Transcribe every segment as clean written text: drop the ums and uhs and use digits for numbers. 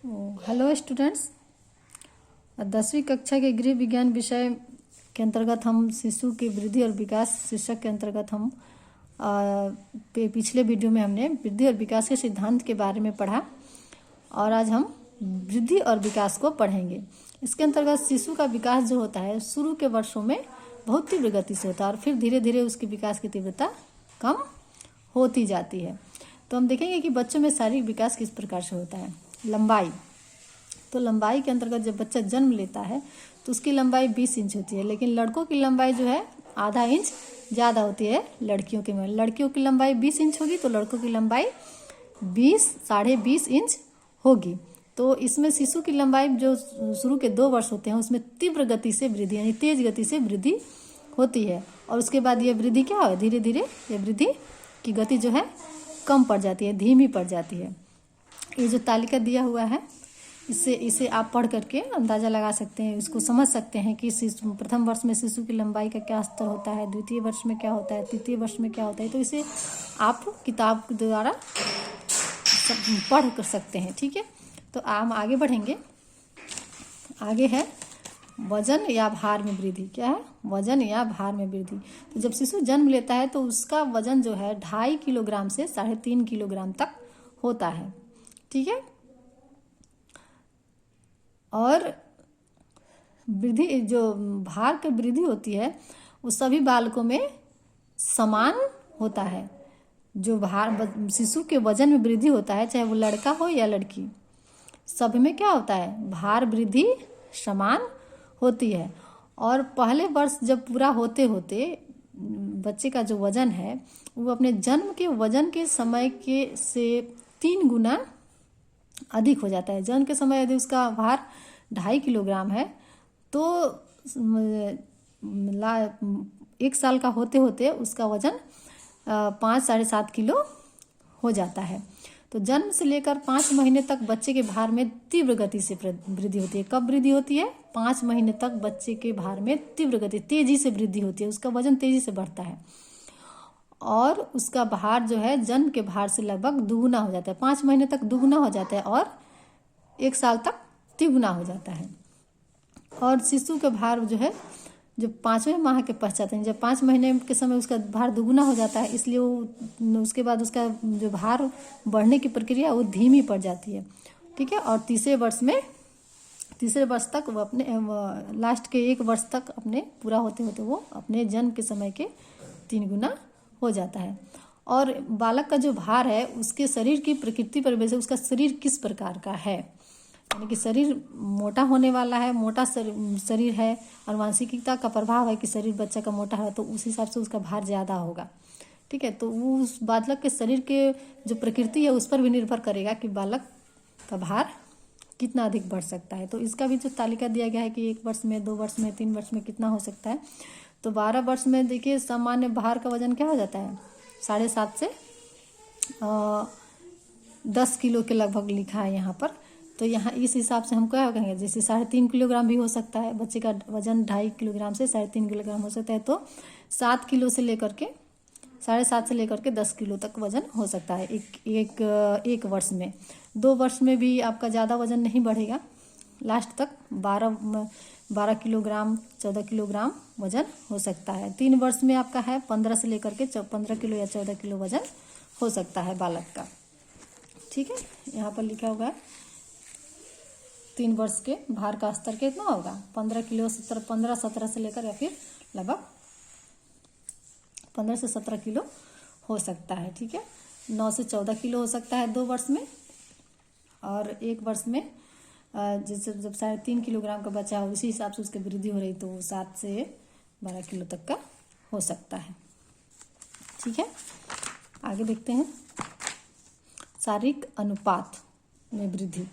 Hello students, 10वीं कक्षा के गृह विज्ञान विषय के अंतर्गत हम शिशु की वृद्धि और विकास शीर्षक के अंतर्गत हम पिछले वीडियो में हमने वृद्धि और विकास के सिद्धांत के बारे में पढ़ा और आज हम वृद्धि और विकास को पढ़ेंगे। इसके अंतर्गत शिशु का विकास जो होता है शुरू के वर्षों में बहुत तीव्र गति से होता है और फिर धीरे धीरे उसकी विकास की तीव्रता कम होती जाती है। तो हम देखेंगे कि बच्चों में शारीरिक विकास किस प्रकार से होता है। लंबाई, तो लंबाई के अंतर्गत जब बच्चा जन्म लेता है तो उसकी लंबाई 20 इंच होती है, लेकिन लड़कों की लंबाई जो है आधा इंच ज़्यादा होती है लड़कियों के में। लड़कियों की लंबाई 20 इंच होगी तो लड़कों की लंबाई 20-20.5 इंच होगी। तो इसमें शिशु की लंबाई जो शुरू के 2 वर्ष होते हैं उसमें तीव्र गति से वृद्धि यानी तेज गति से वृद्धि होती है और उसके बाद ये वृद्धि क्या है, धीरे धीरे ये वृद्धि की गति जो है कम पड़ जाती है, धीमी पड़ जाती है। ये जो तालिका दिया हुआ है इसे आप पढ़ करके अंदाज़ा लगा सकते हैं, इसको समझ सकते हैं कि प्रथम वर्ष में शिशु की लंबाई का क्या स्तर होता है, द्वितीय वर्ष में क्या होता है, तृतीय वर्ष में क्या होता है। तो इसे आप किताब के द्वारा पढ़ कर सकते हैं। ठीक है, तो हम आगे बढ़ेंगे। आगे है वजन या भार में वृद्धि। क्या है? वजन या भार में वृद्धि। तो जब शिशु जन्म लेता है तो उसका वजन जो है 2.5 किलोग्राम से 3.5 किलोग्राम तक होता है। ठीक है, और वृद्धि जो भार की वृद्धि होती है वो सभी बालकों में समान होता है। जो भार शिशु के वजन में वृद्धि होता है चाहे वो लड़का हो या लड़की, सब में क्या होता है, भार वृद्धि समान होती है। और पहले वर्ष जब पूरा होते होते बच्चे का जो वजन है वो अपने जन्म के वजन के समय के से 3 गुना अधिक हो जाता है। जन्म के समय यदि उसका भार 2.5 किलोग्राम है तो 1 साल का होते होते उसका वजन 5-7.5 किलो हो जाता है। तो जन्म से लेकर 5 महीने तक बच्चे के भार में तीव्र गति से वृद्धि होती है। कब वृद्धि होती है? 5 महीने तक बच्चे के भार में तीव्र गति तेजी से वृद्धि होती है, उसका वजन तेजी से बढ़ता है और उसका भार जो है जन्म के भार से लगभग दुगुना हो जाता है। 5 महीने तक दुगुना हो जाता है और 1 साल तक तिगुना हो जाता है। और शिशु का भार जो है जब 5वें माह के पश्चात जब 5 महीने के समय उसका भार दुगुना हो जाता है, इसलिए वो उसके बाद उसका जो भार बढ़ने की प्रक्रिया वो धीमी पड़ जाती है। ठीक है, और तीसरे वर्ष तक वो अपने लास्ट के 1 वर्ष तक अपने पूरा होते होते वो अपने जन्म के समय के 3 गुना हो जाता है। और बालक का जो भार है उसके शरीर की प्रकृति पर वैसे उसका शरीर किस प्रकार का है, यानी कि शरीर मोटा होने वाला है, मोटा शरीर है और मानसिकता का प्रभाव है कि शरीर बच्चा का मोटा है तो उस हिसाब से उसका भार ज़्यादा होगा। ठीक है, तो वो उस बालक के शरीर के जो प्रकृति है उस पर भी निर्भर करेगा कि बालक का भार कितना अधिक बढ़ सकता है। तो इसका भी जो तालिका दिया गया है कि 1 वर्ष में, 2 वर्ष में, 3 वर्ष में कितना हो सकता है। तो 12 वर्ष में देखिए सामान्य भार का वजन क्या हो जाता है, 7.5 से 10 किलो के लगभग लिखा है यहाँ पर। तो यहाँ इस हिसाब से हम क्या कहेंगे, जैसे 3.5 किलोग्राम भी हो सकता है, बच्चे का वजन 2.5 किलोग्राम से 3.5 किलोग्राम हो सकता है। तो 7 किलो से लेकर के 7.5 से लेकर के 10 किलो तक वजन हो सकता है एक वर्ष में। 2 वर्ष में भी आपका ज़्यादा वजन नहीं बढ़ेगा, लास्ट तक 12 किलोग्राम 14 किलोग्राम वजन हो सकता है। 3 वर्ष में आपका है 15 से लेकर के 15 किलो या 14 किलो वजन हो सकता है बालक का। ठीक है, यहाँ पर लिखा हुआ है 3 वर्ष के भार का स्तर कितना होगा, 15 से लेकर या फिर लगभग 15 से 17 किलो हो सकता है। ठीक है, 9 से 14 किलो हो सकता है 2 वर्ष में और 1 वर्ष में जैसे जब 3.5 किलोग्राम का बच्चा हो उसी हिसाब से उसकी वृद्धि हो रही तो 7 से 12 किलो तक का हो सकता है। ठीक है, आगे देखते हैं शारीरिक अनुपात में वृद्धि।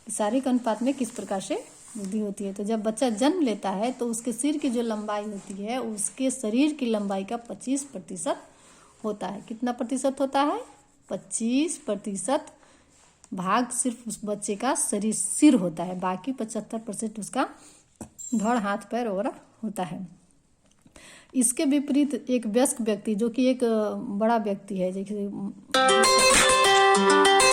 शारीरिक अनुपात में किस प्रकार से वृद्धि होती है। तो जब बच्चा जन्म लेता है तो उसके सिर की जो लंबाई होती है उसके शरीर की लंबाई का 25% होता है। कितना प्रतिशत होता है? 25% भाग सिर्फ उस बच्चे का सिर होता है, बाकी 75% उसका धड़, हाथ, पैर और होता है। इसके विपरीत एक वयस्क व्यक्ति जो कि एक बड़ा व्यक्ति है, जैसे